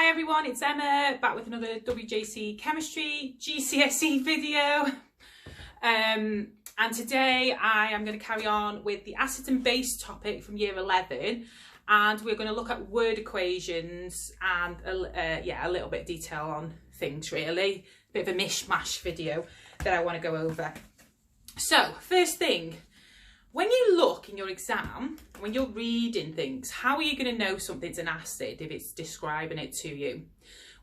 Hi everyone, it's Emma back with another WJEC chemistry GCSE video. And today I am going to carry on with the acid and base topic from year 11, and we're going to look at word equations and a little bit of detail on things really. A bit of a mishmash video that I want to go over. So first thing, when you look in your exam, when you're reading things, how are you going to know something's an acid if it's describing it to you?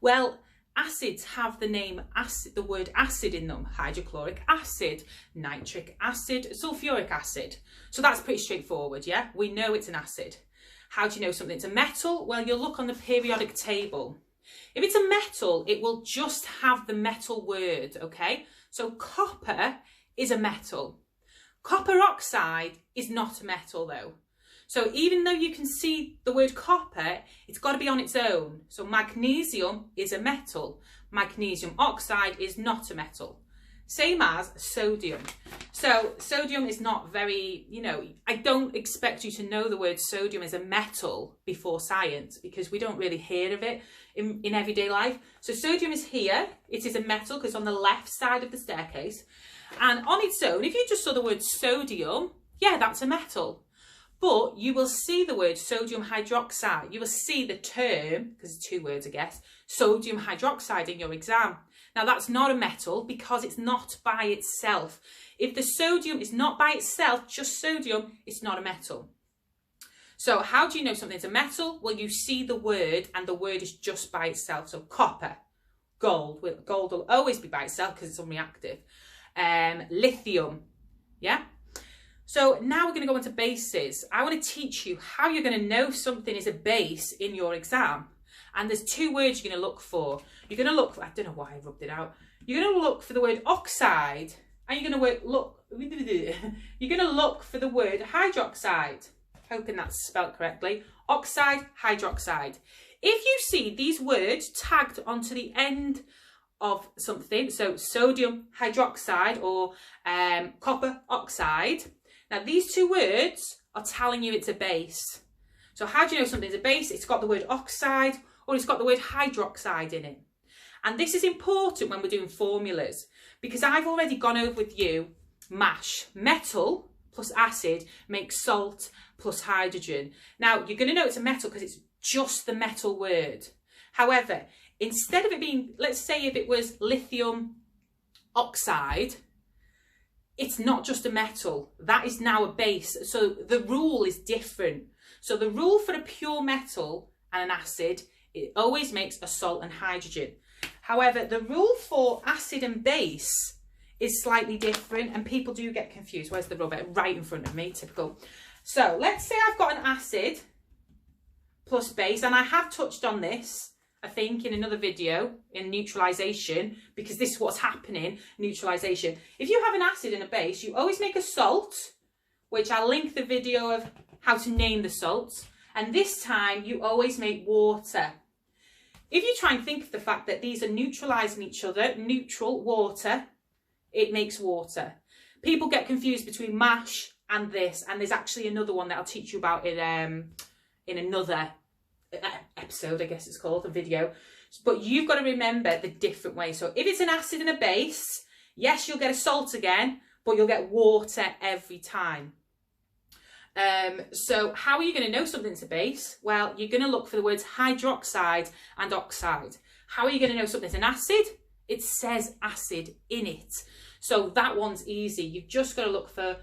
Well, acids have the name acid, the word acid in them. Hydrochloric acid, nitric acid, sulfuric acid. So that's pretty straightforward, yeah? We know it's an acid. How do you know something's a metal? Well, you'll look on the periodic table. If it's a metal, it will just have the metal word, okay? So copper is a metal. Copper oxide is not a metal though. So even though you can see the word copper, it's got to be on its own. So magnesium is a metal. Magnesium oxide is not a metal. Same as sodium. So sodium is not very, I don't expect you to know the word sodium as a metal before science, because we don't really hear of it in everyday life. So sodium is here. It is a metal because it's on the left side of the staircase. And on its own, if you just saw the word sodium, yeah, that's a metal. But you will see the word sodium hydroxide. You will see the term, because it's two words, I guess, sodium hydroxide in your exam. Now, that's not a metal because it's not by itself. If the sodium is not by itself, just sodium, it's not a metal. So how do you know something's a metal? Well, you see the word and the word is just by itself. So copper, gold. Gold will always be by itself because it's unreactive. Lithium, yeah? So now we're going to go into bases. I want to teach you how you're going to know something is a base in your exam. And there's two words you're going to look for. You're going to look for, I don't know why I rubbed it out. You're going to look for the word oxide, and you're going to look for the word hydroxide. Hoping that's spelled correctly. Oxide, hydroxide. If you see these words tagged onto the end of something, so sodium hydroxide or copper oxide, now these two words are telling you it's a base. So how do you know something's a base? It's got the word oxide or it's got the word hydroxide in it. And this is important when we're doing formulas, because I've already gone over with you MASH. Metal plus acid makes salt plus hydrogen. Now you're going to know it's a metal because it's just the metal word. However, instead of it being, let's say if it was lithium oxide, it's not just a metal. That is now a base. So the rule is different. So the rule for a pure metal and an acid, it always makes a salt and hydrogen. However, the rule for acid and base is slightly different, and people do get confused. Where's the rubber? Right in front of me, typical. So let's say I've got an acid plus base, and I have touched on this, I think, in another video in neutralisation, because this is what's happening, neutralisation. If you have an acid and a base, you always make a salt, which I'll link the video of how to name the salts, and this time you always make water. If you try and think of the fact that these are neutralising each other, neutral, water, it makes water. People get confused between MASH and this, and there's actually another one that I'll teach you about in another episode, I guess it's called, a video. But you've got to remember the different way. So if it's an acid and a base, yes, you'll get a salt again, but you'll get water every time. So how are you going to know something's a base? Well, you're going to look for the words hydroxide and oxide. How are you going to know something's an acid? It says acid in it. So that one's easy. You've just got to look for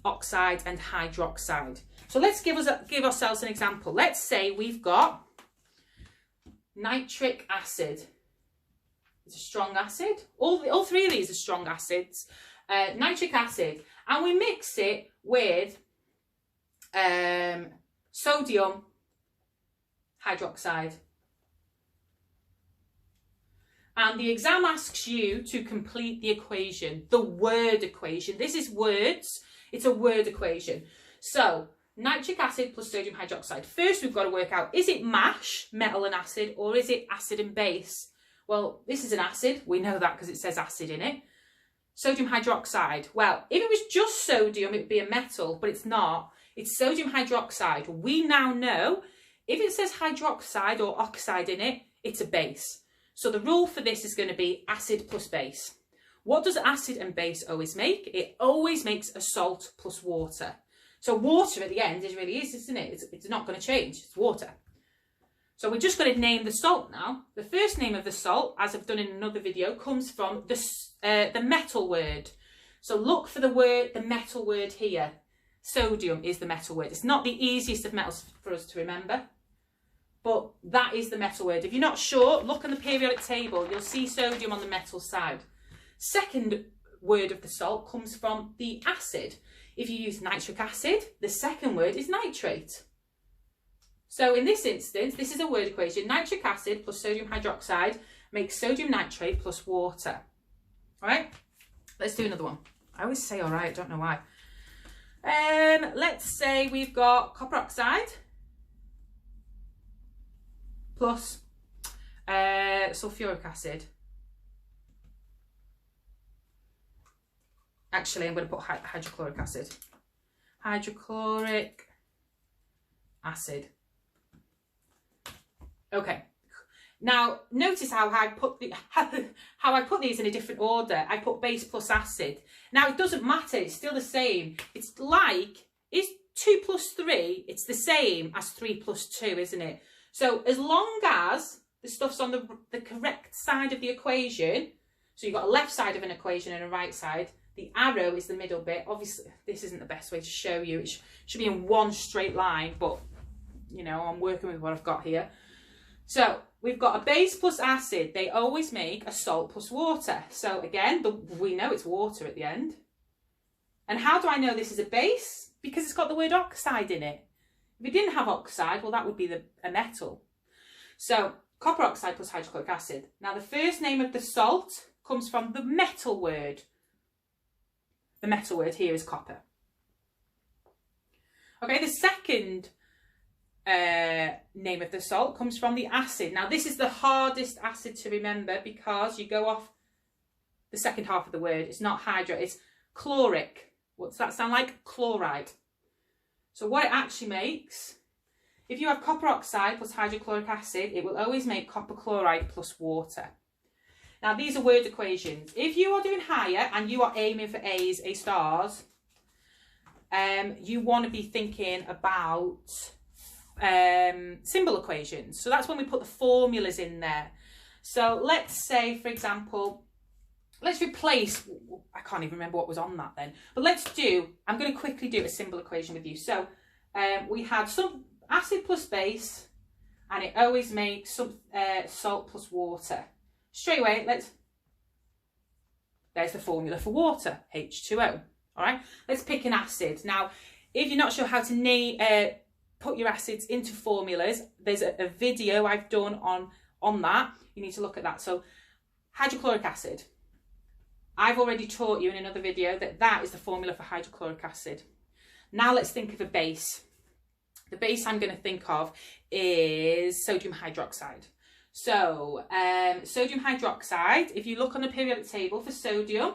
oxide and hydroxide. So let's give ourselves an example. Let's say we've got nitric acid. It's a strong acid. All three of these are strong acids. Nitric acid. And we mix it with sodium hydroxide. And the exam asks you to complete the equation, the word equation. This is words. It's a word equation. So nitric acid plus sodium hydroxide. First, we've got to work out, is it MASH, metal and acid, or is it acid and base? Well, this is an acid. We know that because it says acid in it. Sodium hydroxide. Well, if it was just sodium, it would be a metal, but it's not. It's sodium hydroxide. We now know If it says hydroxide or oxide in it, it's a base. So the rule for this is going to be acid plus base. What does acid and base always make? It always makes a salt plus water. So water at the end really is, isn't it? It's not going to change. It's water. So we're just going to name the salt now. The first name of the salt, as I've done in another video, comes from the metal word. So look for the metal word here. Sodium is the metal word. It's not the easiest of metals for us to remember, but that is the metal word. If you're not sure, look on the periodic table. You'll see sodium on the metal side. Second word of the salt comes from the acid. If you use nitric acid, the second word is nitrate. So in this instance, this is a word equation. Nitric acid plus sodium hydroxide makes sodium nitrate plus water. All right, let's do another one. I always say all right, I don't know why. Let's say we've got copper oxide plus sulfuric acid. Actually, I'm going to put hydrochloric acid. Hydrochloric acid. Okay. Now, notice how I put these in a different order. I put base plus acid. Now, it doesn't matter. It's still the same. It's like, is 2 plus 3, it's the same as 3 plus 2, isn't it? So, as long as the stuff's on the correct side of the equation, so you've got a left side of an equation and a right side, the arrow is the middle bit. Obviously, this isn't the best way to show you. It should be in one straight line, but, you know, I'm working with what I've got here. So we've got a base plus acid. They always make a salt plus water. So again, we know it's water at the end. And how do I know this is a base? Because it's got the word oxide in it. If it didn't have oxide, well, that would be a metal. So copper oxide plus hydrochloric acid. Now the first name of the salt comes from the metal word. The metal word here is copper. Okay, the second name of the salt comes from the acid. Now this is the hardest acid to remember because you go off the second half of the word. It's not hydro, it's chloric. What's that sound like? Chloride. So what it actually makes, if you have copper oxide plus hydrochloric acid, it will always make copper chloride plus water. Now these are word equations. If you are doing higher and you are aiming for A's, A stars, you want to be thinking about symbol equations. So that's when we put the formulas in there. So let's say, for example, let's replace, I can't even remember what was on that then, but I'm going to quickly do a symbol equation with you. So we had some acid plus base, and it always makes some salt plus water. Straight away, there's the formula for water, H2O. All right, let's pick an acid. Now, if you're not sure how to put your acids into formulas, there's a video I've done on that. You need to look at that. So hydrochloric acid. I've already taught you in another video that is the formula for hydrochloric acid. Now let's think of a base. The base I'm going to think of is sodium hydroxide. So sodium hydroxide, if you look on the periodic table for sodium,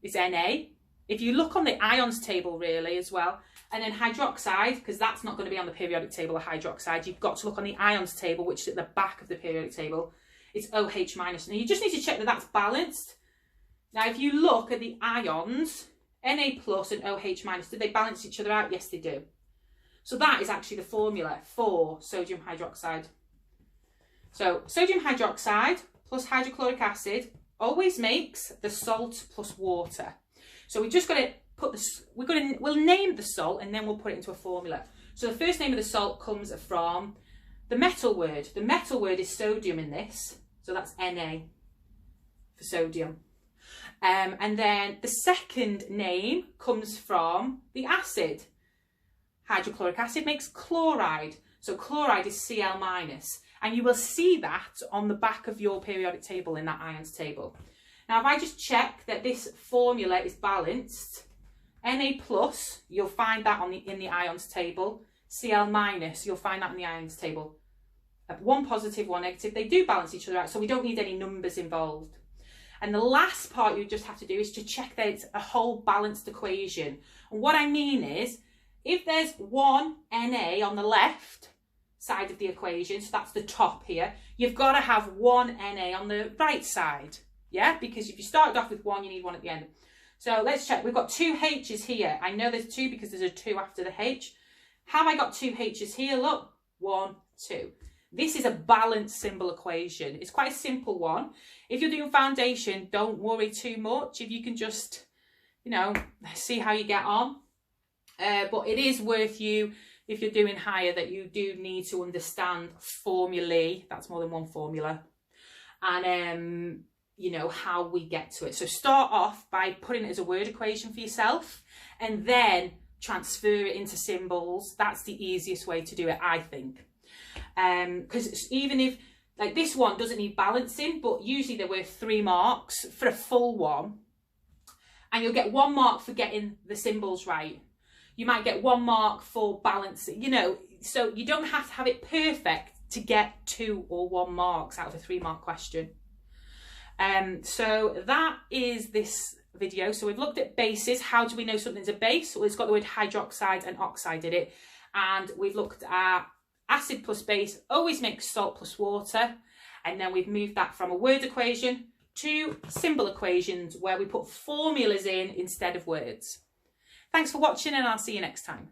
it's Na. If you look on the ions table really as well, and then hydroxide, because that's not going to be on the periodic table of hydroxide, you've got to look on the ions table, which is at the back of the periodic table. It's OH minus. Now you just need to check that that's balanced. Now if you look at the ions, Na plus and OH minus, do they balance each other out? Yes, they do. So that is actually the formula for sodium hydroxide. So sodium hydroxide plus hydrochloric acid always makes the salt plus water. So we're just going to put this, we'll name the salt and then we'll put it into a formula. So the first name of the salt comes from the metal word. The metal word is sodium in this. So that's Na for sodium. And then the second name comes from the acid. Hydrochloric acid makes chloride. So chloride is Cl minus. And you will see that on the back of your periodic table in that ions table. Now, if I just check that this formula is balanced, Na plus, you'll find that in the ions table. Cl minus, you'll find that in the ions table. One positive, one negative. They do balance each other out, so we don't need any numbers involved. And the last part you just have to do is to check that it's a whole balanced equation. And what I mean is, if there's one Na on the left side of the equation, so that's the top here, you've got to have one Na on the right side, yeah? Because if you started off with one, you need one at the end. So let's check. We've got two H's here. I know there's two because there's a 2 after the H. Have I got two H's here? Look, 1, 2. This is a balanced symbol equation. It's quite a simple one. If you're doing foundation, don't worry too much. If you can just, you know, see how you get on. But it is worth you, if you're doing higher, that you do need to understand formulae. That's more than one formula. And, you know, how we get to it. So start off by putting it as a word equation for yourself and then transfer it into symbols. That's the easiest way to do it, I think. Because even if, like this one doesn't need balancing, but usually they're worth 3 marks for a full one. And you'll get 1 mark for getting the symbols right. You might get 1 mark for balancing, you know, so you don't have to have it perfect to get 2 or 1 marks out of a 3-mark question. So that is this video. So we've looked at bases. How do we know something's a base? Well, it's got the word hydroxide and oxide in it. And we've looked at acid plus base always makes salt plus water. And then we've moved that from a word equation to symbol equations where we put formulas in instead of words. Thanks for watching, and I'll see you next time.